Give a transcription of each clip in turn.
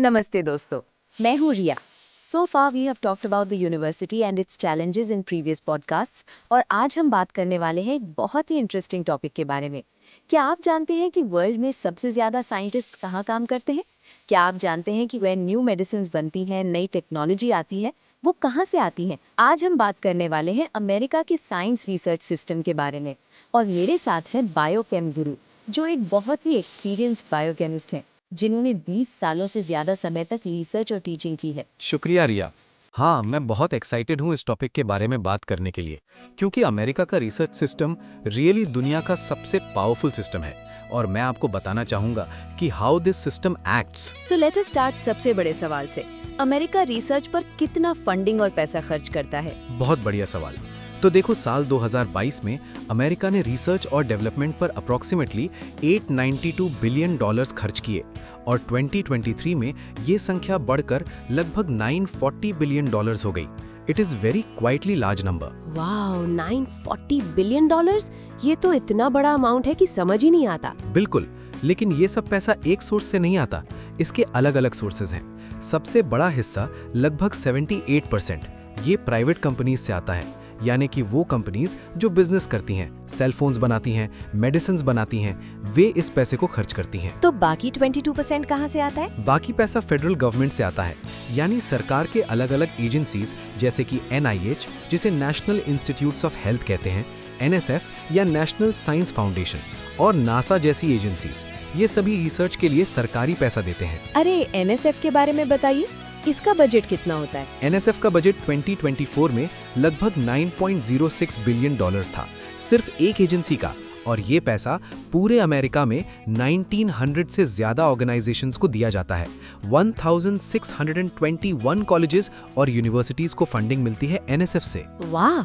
नमस्ते दोस्तों, मैं हूँ रिया। So far we have talked about the university and its challenges in previous podcasts और आज हम बात करने वाले हैं एक बहुत ही इंटरेस्टिंग टॉपिक के बारे में। क्या आप जानते हैं कि वर्ल्ड में सबसे ज़्यादा साइंटिस्ट्स कहाँ काम करते हैं? क्या आप जानते हैं कि when न्यू मेडिसिन्स बनती हैं, नई टेक्नोलॉजी आती है, वो कहाँ से आती है? आज हम बात करने वाले हैं अमेरिका के साइंस रिसर्च सिस्टम के बारे में और मेरे साथ है बायोकेम गुरु, जो एक बहुत ही एक्सपीरियंस्ड बायोकेमिस्ट हैं, जिन्होंने 20 सालों से ज़्यादा समय तक रिसर्च और टीचिंग की है। शुक्रिया रिया। हाँ, मैं बहुत एक्साइटेड हूँ इस टॉपिक के बारे में बात करने के लिए, क्योंकि अमेरिका का रिसर्च सिस्टम रियली दुनिया का सबसे पावरफुल सिस्टम है और मैं आपको बताना चाहूँगा कि how this system acts. So let us start सबसे बड़े सवाल से। अमेरिका रिसर्च पर कितना फंडिंग और पैसा खर्च करता है? बहुत बढ़िया सवाल। तो देखो, साल 2022 में अमेरिका ने रिसर्च और डेवलपमेंट पर अप्रॉक्सीमेटली $892 बिलियन खर्च किए और 2023 में ये संख्या बढ़कर लगभग $940 बिलियन हो गई। It is very quietly large number. Wow, $940 billion? ये तो इतना बड़ा अमाउंट है कि समझ ही नहीं आता। बिल्कुल, लेकिन ये सब पैसा एक सोर्स से नहीं आता, इसके अलग अलग सोर्सेज हैं। सबसे बड़ा हिस्सा लगभग 78% ये प्राइवेट कंपनीज से आता है, यानी कि वो कंपनीज जो बिजनेस करती हैं, सेल फोन्स बनाती हैं, मेडिसिन्स बनाती हैं, वे इस पैसे को खर्च करती हैं। तो बाकी 22% कहाँ से आता है? बाकी पैसा फेडरल गवर्नमेंट से आता है, यानी सरकार के अलग अलग एजेंसीज जैसे कि NIH, जिसे नेशनल इंस्टीट्यूट्स ऑफ हेल्थ कहते हैं, NSF या नेशनल साइंस फाउंडेशन और नासा जैसी एजेंसीज, ये सभी रिसर्च के लिए सरकारी पैसा देते हैं। अरे, NSF के बारे में बताइए, इसका बजट कितना होता है? NSF का बजट 2024 में लगभग $9.06 बिलियन था, सिर्फ एक एजेंसी का, और ये पैसा पूरे अमेरिका में 1900 से ज्यादा ऑर्गेनाइजेशंस को दिया जाता है। 1621 कॉलेजेस और यूनिवर्सिटीज को फंडिंग मिलती है NSF से। वाह,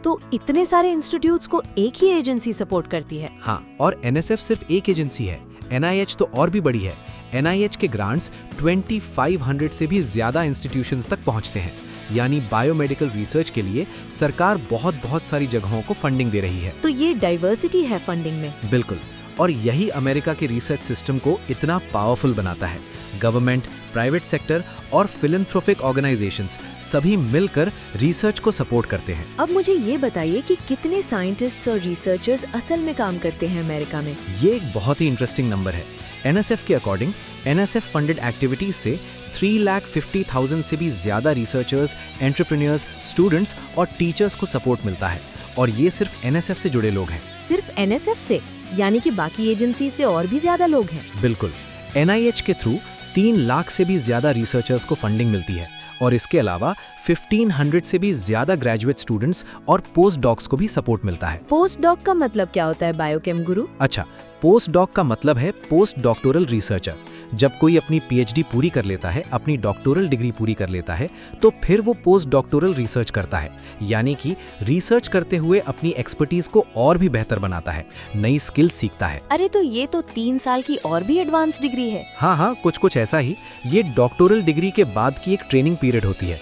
तो इतने सारे इंस्टीट्यूट्स को एक ही एजेंसी सपोर्ट करती है? हाँ, और NSF सिर्फ एक एजेंसी है, NIH तो और भी बड़ी है। NIH के ग्रांट्स 2500 से भी ज्यादा इंस्टीट्यूशंस तक पहुंचते हैं, यानी बायोमेडिकल रिसर्च के लिए सरकार बहुत सारी जगहों को फंडिंग दे रही है। तो ये डाइवर्सिटी है फंडिंग में। बिल्कुल, और यही अमेरिका के रिसर्च सिस्टम को इतना पावरफुल बनाता है। गवर्नमेंट, प्राइवेट सेक्टर और फिलैंथ्रोपिक ऑर्गेनाइजेशंस सभी मिलकर रिसर्च को सपोर्ट करते हैं। अब मुझे ये बताइए कि कितने साइंटिस्ट्स और रिसर्चर्स असल में काम करते हैं अमेरिका में? ये एक बहुत ही इंटरेस्टिंग नंबर है। NSF के अकॉर्डिंग NSF फंडेड एक्टिविटीज से 3,50,000 से भी ज्यादा रिसर्चर्स, एंटरप्रेन्योर्स, स्टूडेंट्स और टीचर्स को सपोर्ट मिलता है, और ये सिर्फ NSF से जुड़े लोग हैं। सिर्फ NSF से? यानी कि बाकी एजेंसी से और भी ज्यादा लोग हैं? बिल्कुल, NIH के थ्रू 3 लाख से भी ज्यादा रिसर्चर्स को फंडिंग मिलती है, और इसके अलावा 1500 से भी ज्यादा ग्रेजुएट स्टूडेंट्स और पोस्ट डॉक्स को भी सपोर्ट मिलता है। पोस्ट डॉक का मतलब क्या होता है बायोकेम गुरु? अच्छा, पोस्ट डॉक का मतलब है पोस्ट डॉक्टोरल रिसर्चर। जब कोई अपनी PhD पूरी कर लेता है, अपनी डॉक्टोरल डिग्री पूरी कर लेता है, तो फिर वो पोस्ट डॉक्टोरल रिसर्च करता है, यानी कि रिसर्च करते हुए अपनी एक्सपर्टीज को और भी बेहतर बनाता है, नई स्किल सीखता है। अरे, तो ये तो 3 साल की और भी एडवांस डिग्री है। हाँ, कुछ ऐसा ही। ये डॉक्टोरल डिग्री के बाद की एक ट्रेनिंग पीरियड होती है।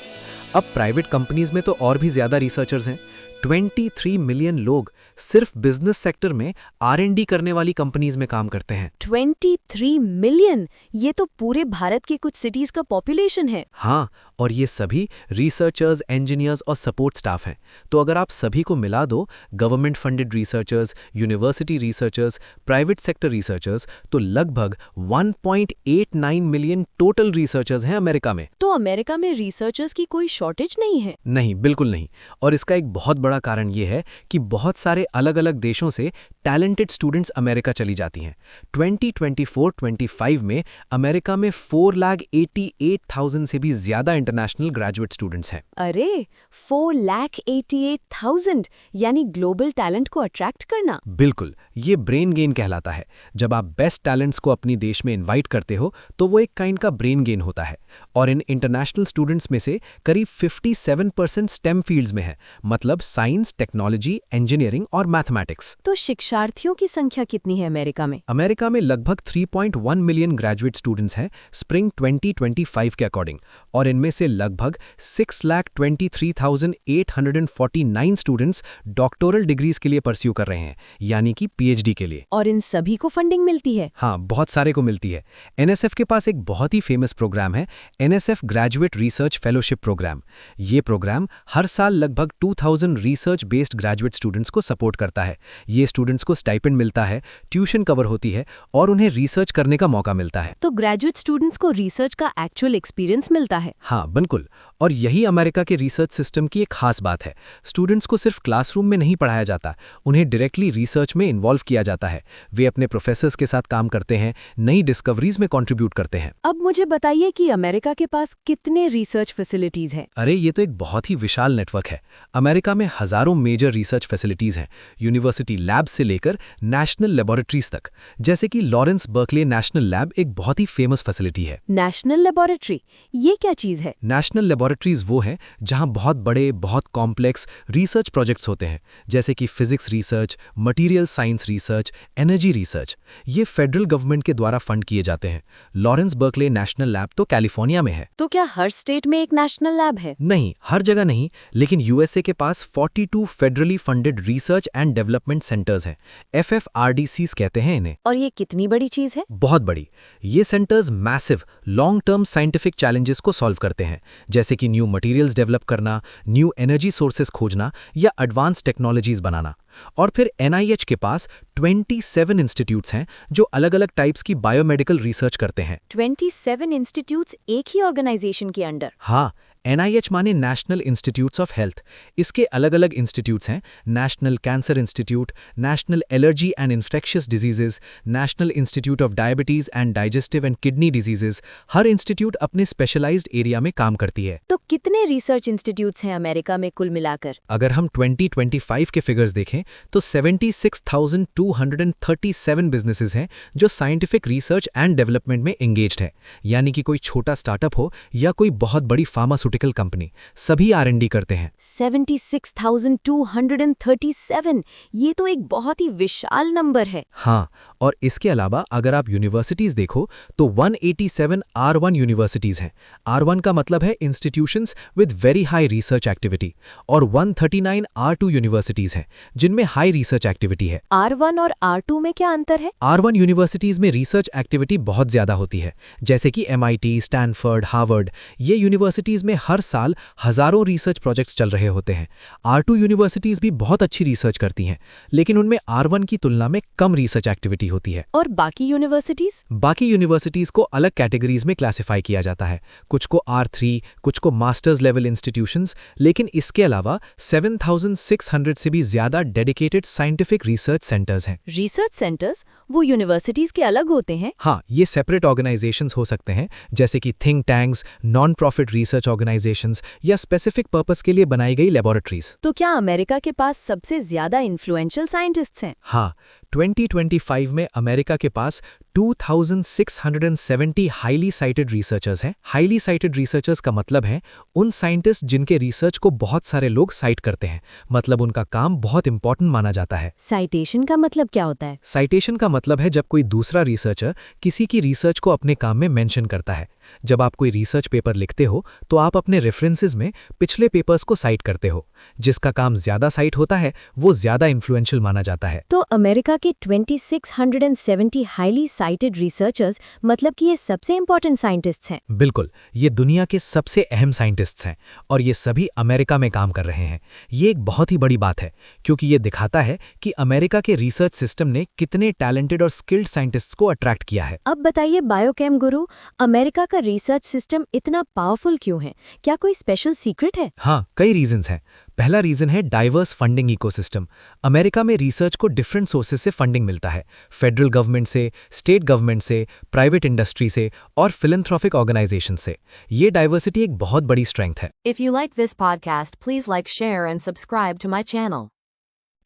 अब प्राइवेट कंपनीज में तो और भी ज्यादा रिसर्चर्स हैं। 23 मिलियन लोग सिर्फ बिजनेस सेक्टर में R&D करने वाली कंपनीज में काम करते हैं। 23 मिलियन? ये तो पूरे भारत के कुछ सिटीज का पॉपुलेशन है। हाँ, और ये सभी रिसर्चर्स, इंजीनियर्स और सपोर्ट स्टाफ हैं। तो अगर आप सभी को मिला दो, government funded researchers, university researchers, private sector researchers, तो लगभग 1.89 मिलियन टोटल रिसर्चर्स हैं अमेरिका में। तो अमेरिका में रिसर्चर्स की कोई शॉर्टेज नहीं है? नहीं, बिल्कुल नहीं। और इसका एक बहुत बड़ा कारण ये है कि बहुत सारे अलग अलग देशों से टैलेंटेड स्टूडेंट्स अमेरिका चली जाती हैं। 2024-25 में अमेरिका में 4,88,000 से भी ज्यादा इंटरनेशनल ग्रेजुएट स्टूडेंट्स हैं। अरे, 4,88,000 यानी ग्लोबल टैलेंट को अट्रैक्ट करना। बिल्कुल, ये ब्रेन गेन कहलाता है। जब आप बेस्ट टैलेंट्स को अपनी देश में इनवाइट करते हो, तो वो एक काइंड का ब्रेन गेन होता है। और इन इंटरनेशनल स्टूडेंट्स में से करीब 57% स्टेम फील्ड्स में है, मतलब साइंस, टेक्नोलॉजी, इंजीनियरिंग और मैथमेटिक्स। तो शिक्षार्थियों की संख्या कितनी है अमेरिका में? अमेरिका में लगभग 3.1 मिलियन ग्रेजुएट स्टूडेंट्स हैं स्प्रिंग 2025 के अकॉर्डिंग, और इनमें से लगभग 6,23,849 स्टूडेंट्स डॉक्टोरल डिग्रीज के लिए परस्यू कर रहे हैं, यानी कि पीएचडी के लिए। और इन सभी को फंडिंग मिलती है? हाँ, बहुत सारे को मिलती है। एनएसएफ के पास एक बहुत ही फेमस प्रोग्राम है, NSF graduate research fellowship program. ये प्रोग्राम हर साल लगभग 2000 रिसर्च बेस्ड ग्रेजुएट स्टूडेंट्स को सपोर्ट करता है। ये स्टूडेंट्स को स्टाइपेंड मिलता है, ट्यूशन कवर होती है और उन्हें रिसर्च करने का मौका मिलता है। तो ग्रेजुएट स्टूडेंट्स को रिसर्च का एक्चुअल एक्सपीरियंस मिलता है? हाँ, बिल्कुल। और यही अमेरिका के रिसर्च सिस्टम की एक खास बात है। स्टूडेंट्स को सिर्फ क्लासरूम में नहीं पढ़ाया जाता, उन्हें डायरेक्टली रिसर्च में इन्वॉल्व किया जाता है। वे अपने प्रोफेसर्स के साथ काम करते हैं, नई डिस्कवरीज में कंट्रीब्यूट करते हैं। अब मुझे बताइए कि अमेरिका के पास कितने रिसर्च फैसिलिटीज हैं? अरे, ये तो एक बहुत ही विशाल नेटवर्क है। अमेरिका में हजारों मेजर रिसर्च फैसिलिटीज हैं, यूनिवर्सिटी लैब से लेकर नेशनल लेबोरेटरीज तक। जैसे कि लॉरेंस बर्कले नेशनल लैब एक बहुत ही फेमस फैसिलिटी है। नेशनल लेबोरेटरी, ये क्या चीज है? नेशनल लेबोरेटरीज वो हैं जहां बहुत बड़े, बहुत कॉम्प्लेक्स रिसर्च प्रोजेक्ट्स होते हैं, जैसे कि physics research, material science research, energy research. ये फेडरल गवर्नमेंट के द्वारा फंड किए जाते हैं। लॉरेंस बर्कले नेशनल लैब तो कैलिफोर्निया में है। तो क्या हर स्टेट में एक नेशनल लैब है? नहीं, हर जगह नहीं, लेकिन यूएसए के पास 42 federally funded research and development centres हैं। FFRDCs कहते हैं इन्हें। और ये कितनी बड़ी चीज है? बहुत बड़ी। ये centres massive long term scientific challenges को सॉल्व करते हैं, जैसे कि न्यू मटेरियल्स डेवलप करना, न्यू एनर्जी सोर्सेस खोजना या एडवांस टेक्नोलॉजीज बनाना। और फिर NIH के पास 27 इंस्टीट्यूट्स हैं जो अलग-अलग टाइप्स की बायोमेडिकल रिसर्च करते हैं। 27 इंस्टीट्यूट्स एक ही ऑर्गेनाइजेशन के अंडर? हाँ, NIH माने नेशनल इंस्टीट्यूट्स ऑफ हेल्थ। इसके अलग-अलग इंस्टीट्यूट्स हैं, national cancer institute, national allergy and infectious diseases, national institute of diabetes and digestive and kidney diseases. Her institute अपने स्पेशलाइज्ड एरिया में काम करती है। तो कितने रिसर्च इंस्टीट्यूट्स हैं अमेरिका में कुल मिलाकर? अगर हम 2025 के फिगर्स देखें तो 76,237 बिजनेसेस हैं जो साइंटिफिक रिसर्च एंड डेवलपमेंट में एंगेज्ड है, यानी कि कोई छोटा स्टार्टअप हो या कोई बहुत बड़ी फार्मास्यूटिकल कंपनी, सभी R&D करते हैं। 76,237, ये तो एक बहुत ही विशाल नंबर है। हाँ, और इसके अलावा अगर आप यूनिवर्सिटीज देखो तो 187 R1 यूनिवर्सिटीज हैं। R1 का मतलब है institutions with very high research activity, और 139 R2 यूनिवर्सिटीज हैं जिनमें हाई रिसर्च एक्टिविटी है। R1 और R2 में क्या अंतर है? R1 यूनिवर्सिटीज में रिसर्च एक्टिविटी बहुत ज्यादा होती है, जैसे कि MIT, स्टैनफोर्ड, हार्वर्ड। ये यूनिवर्सिटीज में हर साल हजारों रिसर्च प्रोजेक्ट्स चल रहे होते हैं। R2 यूनिवर्सिटीज भी बहुत अच्छी रिसर्च करती हैं, लेकिन उनमें R1 की तुलना में कम रिसर्च एक्टिविटी होती है। और बाकी यूनिवर्सिटीज? बाकी यूनिवर्सिटीज को अलग कैटेगरीज में क्लासिफाई किया जाता है, कुछ को R3, कुछ को मास्टर्स लेवल इंस्टीट्यूशंस। लेकिन इसके अलावा 7,600 से भी ज्यादा डेडिकेटेड साइंटिफिक रिसर्च सेंटर्स हैं। रिसर्च सेंटर्स वो यूनिवर्सिटीज के अलग होते हैं? हाँ, ये सेपरेट ऑर्गेनाइजेशंस हो सकते हैं, जैसे कि think tanks, non profit research organisations या स्पेसिफिक पर्पस के लिए बनाई गई लेबोरेटरीज। तो क्या अमेरिका के पास सबसे ज्यादा इन्फ्लुएंशियल साइंटिस्ट्स हैं? हाँ, 2025 में अमेरिका के पास 2,670 हाईली साइटेड रिसर्चर्स हैं। हाईली साइटेड रिसर्चर्स का मतलब है उन साइंटिस्ट जिनके रिसर्च को बहुत सारे लोग साइट करते हैं, मतलब उनका काम बहुत इंपॉर्टेंट माना जाता है। साइटेशन का मतलब क्या होता है? साइटेशन का मतलब है जब कोई दूसरा रिसर्चर किसी की रिसर्च को अपने काम में मेंशन करता है। जब आप कोई रिसर्च पेपर लिखते हो तो आप अपने रेफरेंसेस में पिछले पेपर्स को साइट करते हो। जिसका काम ज्यादा साइट होता है वो ज्यादा इन्फ्लुएंशियल माना जाता है। तो अमेरिका के 2670 हाईली साइटेड रिसर्चर्स मतलब कि ये सबसे इंपॉर्टेंट साइंटिस्ट्स हैं? बिल्कुल, ये दुनिया के सबसे अहम साइंटिस्ट्स हैं और ये सभी अमेरिका में काम कर रहे हैं। ये एक बहुत ही बड़ी बात है, क्योंकि ये दिखाता है कि अमेरिका के रिसर्च सिस्टम ने कितने टैलेंटेड और स्किल्ड साइंटिस्ट्स को अट्रैक्ट किया है। अब बताइए बायोकेम गुरु, अमेरिका का रिसर्च सिस्टम इतना पावरफुल क्यों है? क्या कोई स्पेशल सीक्रेट है? हाँ, कई रीजंस हैं। पहला रीजन है डाइवर्स फंडिंग इकोसिस्टम। अमेरिका में रिसर्च को डिफरेंट सोर्सेज से फंडिंग मिलता है, फेडरल गवर्नमेंट से, स्टेट गवर्नमेंट से, प्राइवेट इंडस्ट्री से और फिलैंथ्रोपिक ऑर्गेनाइजेशन से। ये डाइवर्सिटी एक बहुत बड़ी स्ट्रेंथ है। If you like this podcast, please like, share and subscribe to my channel.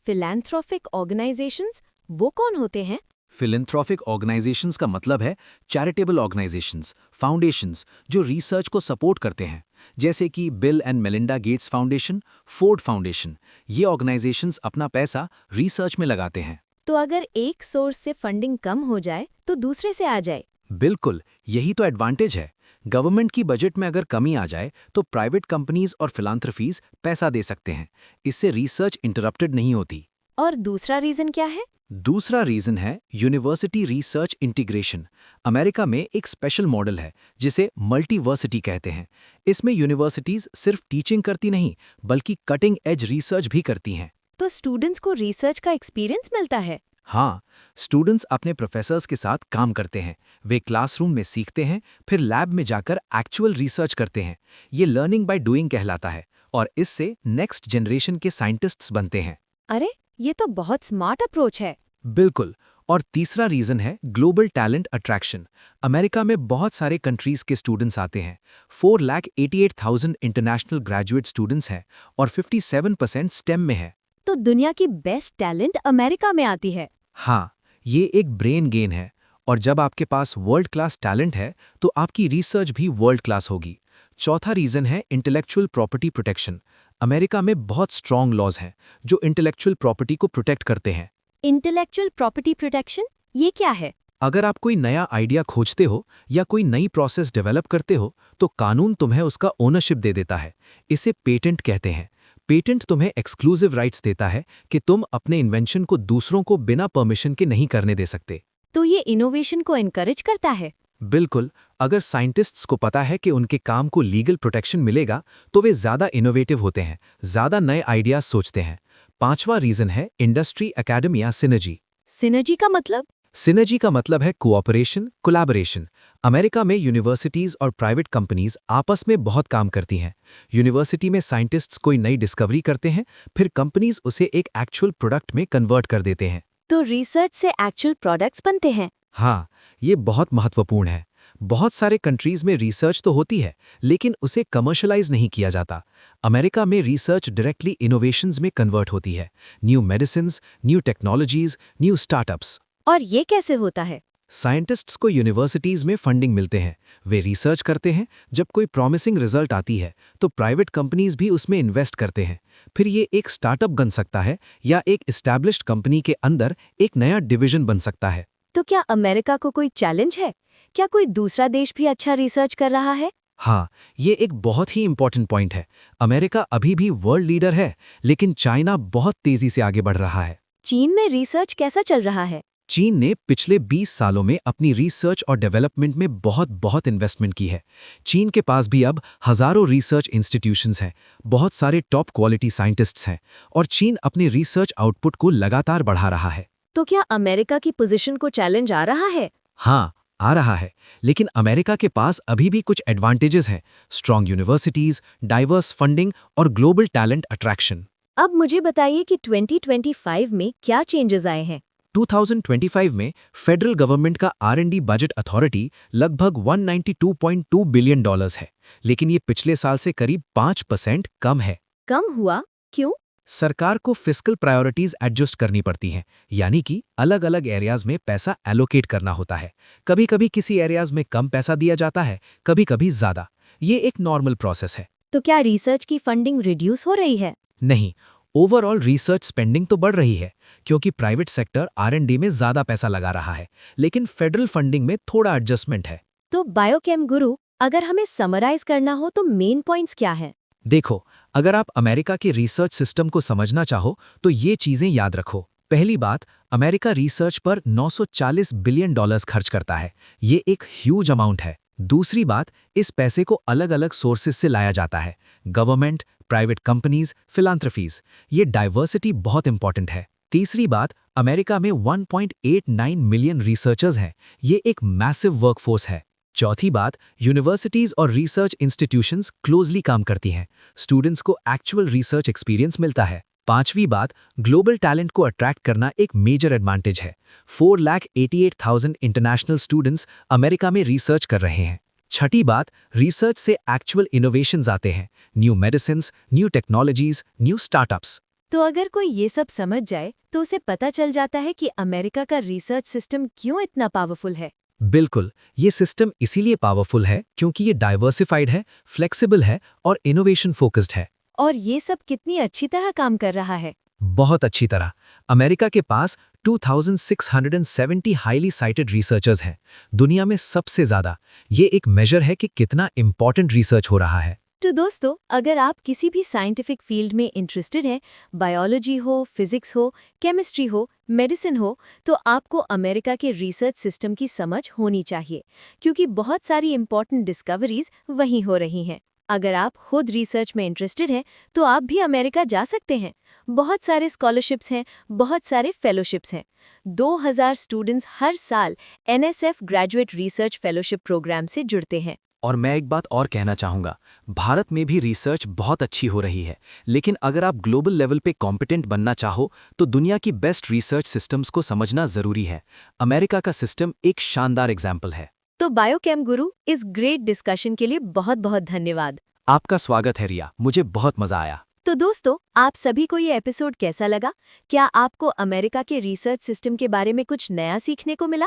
Philanthropic organisations वो कौन होते हैं? फिलैंथ्रोपिक ऑर्गेनाइजेशंस का मतलब है चैरिटेबल ऑर्गेनाइजेशंस, फाउंडेशंस जो रिसर्च को सपोर्ट करते हैं। जैसे कि bill and Melinda Gates foundation, Ford foundation. ये ऑर्गेनाइजेशंस अपना पैसा रिसर्च में लगाते हैं। तो अगर एक सोर्स से फंडिंग कम हो जाए तो दूसरे से आ जाए। बिल्कुल, यही तो एडवांटेज है। गवर्नमेंट की बजट में अगर कमी आ जाए तो प्राइवेट कंपनीज और फिलांथ्रफीज पैसा दे सकते हैं। इससे रिसर्च इंटरप्टेड नहीं होती। और दूसरा रीजन क्या है? दूसरा रीजन है यूनिवर्सिटी रिसर्च इंटीग्रेशन। अमेरिका में एक स्पेशल मॉडल है जिसे मल्टीवर्सिटी कहते हैं। इसमें यूनिवर्सिटीज सिर्फ टीचिंग करती नहीं बल्कि कटिंग एज रिसर्च भी करती हैं। तो स्टूडेंट्स को रिसर्च का एक्सपीरियंस मिलता है। हाँ, स्टूडेंट्स अपने प्रोफेसर्स के साथ काम करते हैं। वे क्लासरूम में सीखते हैं, फिर लैब में जाकर एक्चुअल रिसर्च करते हैं। ये लर्निंग बाय डूइंग कहलाता है और इससे नेक्स्ट जनरेशन के साइंटिस्ट्स बनते हैं। अरे, ये तो बहुत स्मार्ट अप्रोच है। बिल्कुल। और तीसरा रीजन है ग्लोबल टैलेंट अट्रैक्शन। अमेरिका में बहुत सारे कंट्रीज के स्टूडेंट्स आते हैं। 4,88,000 इंटरनेशनल ग्रेजुएट स्टूडेंट्स हैं और 57% स्टेम में है। तो दुनिया की बेस्ट टैलेंट अमेरिका में आती है। हाँ, ये एक ब्रेन गेन है और जब आपके पास वर्ल्ड क्लास टैलेंट है तो आपकी रिसर्च भी वर्ल्ड क्लास होगी। चौथा रीजन है इंटेलेक्चुअल प्रॉपर्टी प्रोटेक्शन। अमेरिका में बहुत स्ट्रॉन्ग लॉज हैं जो इंटेलेक्चुअल प्रॉपर्टी को प्रोटेक्ट करते हैं। इंटेलेक्चुअल प्रॉपर्टी प्रोटेक्शन ये क्या है? अगर आप कोई नया आइडिया खोजते हो या कोई नई प्रोसेस डेवलप करते हो तो कानून तुम्हें उसका ओनरशिप दे देता है। इसे पेटेंट कहते हैं। पेटेंट तुम्हें एक्सक्लूसिव राइट्स देता है कि तुम अपने इन्वेंशन को दूसरों को बिना परमिशन के नहीं करने दे सकते। तो ये इनोवेशन को एनकरेज करता है। बिल्कुल, अगर साइंटिस्ट्स को पता है कि उनके काम को लीगल प्रोटेक्शन मिलेगा तो वे ज़्यादा इनोवेटिव होते हैं, ज़्यादा नए आइडियाज सोचते हैं। पांचवा रीजन है इंडस्ट्री एकेडमिया सिनर्जी। सिनर्जी का मतलब? सिनर्जी का मतलब है कोऑपरेशन, कोलैबोरेशन। अमेरिका में यूनिवर्सिटीज और प्राइवेट कंपनीज आपस में बहुत काम करती हैं। यूनिवर्सिटी में साइंटिस्ट्स कोई नई डिस्कवरी करते हैं, फिर कंपनीज उसे एक एक्चुअल प्रोडक्ट में कन्वर्ट कर देते हैं। तो रिसर्च से एक्चुअल प्रोडक्ट्स बनते हैं। हाँ, ये बहुत महत्वपूर्ण है। बहुत सारे कंट्रीज में रिसर्च तो होती है लेकिन उसे कमर्शलाइज नहीं किया जाता। अमेरिका में रिसर्च डायरेक्टली इनोवेशंस में कन्वर्ट होती है। New medicines, new technologies, new startups. और ये कैसे होता है? साइंटिस्ट्स को यूनिवर्सिटीज में फंडिंग मिलते हैं। वे रिसर्च करते हैं। जब कोई प्रॉमिसिंग रिजल्ट आती है तो प्राइवेट कंपनीज भी उसमें इन्वेस्ट करते हैं। फिर ये एक स्टार्टअप बन सकता है या एक एस्टैब्लिश्ड कंपनी के अंदर एक नया डिवीजन बन सकता है। तो क्या अमेरिका को कोई चैलेंज है? क्या कोई दूसरा देश भी अच्छा रिसर्च कर रहा है? हाँ, ये एक बहुत ही इंपॉर्टेंट पॉइंट है। अमेरिका अभी भी वर्ल्ड लीडर है लेकिन चाइना बहुत तेजी से आगे बढ़ रहा है। चीन में रिसर्च कैसा चल रहा है? चीन ने पिछले 20 सालों में अपनी रिसर्च और डेवलपमेंट में बहुत इन्वेस्टमेंट की है। चीन के पास भी अब हजारों रिसर्च इंस्टीट्यूशंस हैं, बहुत सारे टॉप क्वालिटी साइंटिस्ट्स हैं और चीन अपने रिसर्च आउटपुट को लगातार बढ़ा रहा है। तो क्या अमेरिका की पोजीशन को चैलेंज आ रहा है? हाँ, आ रहा है, लेकिन अमेरिका के पास अभी भी कुछ एडवांटेजेस हैं। स्ट्रॉन्ग यूनिवर्सिटीज, डाइवर्स फंडिंग और ग्लोबल टैलेंट अट्रैक्शन। अब मुझे बताइए कि 2025 में क्या चेंजेस आए हैं? 2025 में फेडरल गवर्नमेंट का R&D बजट अथॉरिटी लगभग $192.2 बिलियन है, लेकिन ये पिछले साल से करीब 5% कम है। कम हुआ क्यों? सरकार को फिस्कल प्रायोरिटीज एडजस्ट करनी पड़ती हैं, यानी कि अलग अलग एरियाज में पैसा एलोकेट करना होता है। कभी कभी किसी एरियाज में कम पैसा दिया जाता है, कभी कभी ज्यादा। ये एक नॉर्मल प्रोसेस है। तो क्या रिसर्च की फंडिंग रिड्यूस हो रही है? नहीं, ओवरऑल रिसर्च स्पेंडिंग तो बढ़ रही है क्योंकि प्राइवेट सेक्टर R&D में ज्यादा पैसा लगा रहा है, लेकिन फेडरल फंडिंग में थोड़ा एडजस्टमेंट है। तो बायोकेम गुरु, अगर हमें समराइज करना हो तो मेन पॉइंट्स क्या है? देखो, अगर आप अमेरिका के रिसर्च सिस्टम को समझना चाहो तो ये चीजें याद रखो। पहली बात, अमेरिका रिसर्च पर $940 बिलियन खर्च करता है। ये एक ह्यूज अमाउंट है। दूसरी बात, इस पैसे को अलग अलग सोर्सेज से लाया जाता है। Government, private companies, philanthropies. ये डाइवर्सिटी बहुत इंपॉर्टेंट है। तीसरी बात, अमेरिका में 1.89 मिलियन रिसर्चर्स हैं। ये एक मैसिव वर्कफोर्स है। चौथी बात, यूनिवर्सिटीज और रिसर्च इंस्टीट्यूशंस क्लोजली काम करती हैं। स्टूडेंट्स को एक्चुअल रिसर्च एक्सपीरियंस मिलता है। पांचवी बात, ग्लोबल टैलेंट को अट्रैक्ट करना एक मेजर एडवांटेज है। 4,88,000 इंटरनेशनल स्टूडेंट्स अमेरिका में रिसर्च कर रहे हैं। छठी बात, रिसर्च से एक्चुअल इनोवेशंस आते हैं। New medicines, new technologies, new startups. तो अगर कोई ये सब समझ जाए तो उसे पता चल जाता है कि अमेरिका का रिसर्च सिस्टम क्यों इतना पावरफुल है। बिल्कुल, ये सिस्टम इसीलिए पावरफुल है क्योंकि ये डाइवर्सिफाइड है, फ्लेक्सिबल है और इनोवेशन फोकस्ड है। और ये सब कितनी अच्छी तरह काम कर रहा है। बहुत अच्छी तरह। अमेरिका के पास 2670 हाईली साइटेड रिसर्चर्स हैं, दुनिया में सबसे ज्यादा। ये एक मेजर है कि कितना इंपॉर्टेंट रिसर्च हो रहा है। तो दोस्तों, अगर आप किसी भी साइंटिफिक फील्ड में इंटरेस्टेड हैं, बायोलॉजी हो, फिजिक्स हो, केमिस्ट्री हो, मेडिसिन हो, तो आपको अमेरिका के रिसर्च सिस्टम की समझ होनी चाहिए, क्योंकि बहुत सारी इंपॉर्टेंट डिस्कवरीज वहीं हो रही हैं। अगर आप खुद रिसर्च में इंटरेस्टेड हैं, तो आप भी अमेरिका जा सकते हैं। बहुत सारे स्कॉलरशिप्स हैं, बहुत सारे फेलोशिप्स हैं। 2000 स्टूडेंट्स हर साल NSF graduate research fellowship program से जुड़ते हैं। और मैं एक बात और कहना चाहूँगा, भारत में भी रिसर्च बहुत अच्छी हो रही है, लेकिन अगर आप ग्लोबल लेवल पे कॉम्पिटेंट बनना चाहो तो दुनिया की बेस्ट रिसर्च सिस्टम्स को समझना ज़रूरी है। अमेरिका का सिस्टम एक शानदार एग्जाम्पल है। तो बायोकेम गुरु, इस ग्रेट डिस्कशन के लिए बहुत बहुत धन्यवाद। आपका स्वागत है रिया, मुझे बहुत मज़ा आया। तो दोस्तों, आप सभी को ये एपिसोड कैसा लगा? क्या आपको अमेरिका के रिसर्च सिस्टम के बारे में कुछ नया सीखने को मिला?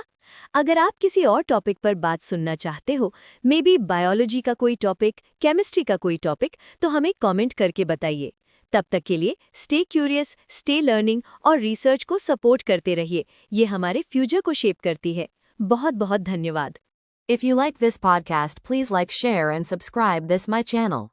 अगर आप किसी और टॉपिक पर बात सुनना चाहते हो, मे बी बायोलॉजी का कोई टॉपिक, केमिस्ट्री का कोई टॉपिक, तो हमें कमेंट करके बताइए। तब तक के लिए स्टे क्यूरियस, स्टे लर्निंग और रिसर्च को सपोर्ट करते रहिए। ये हमारे फ्यूचर को शेप करती है। बहुत बहुत धन्यवाद। If you like this podcast, please like, share, and subscribe this my channel.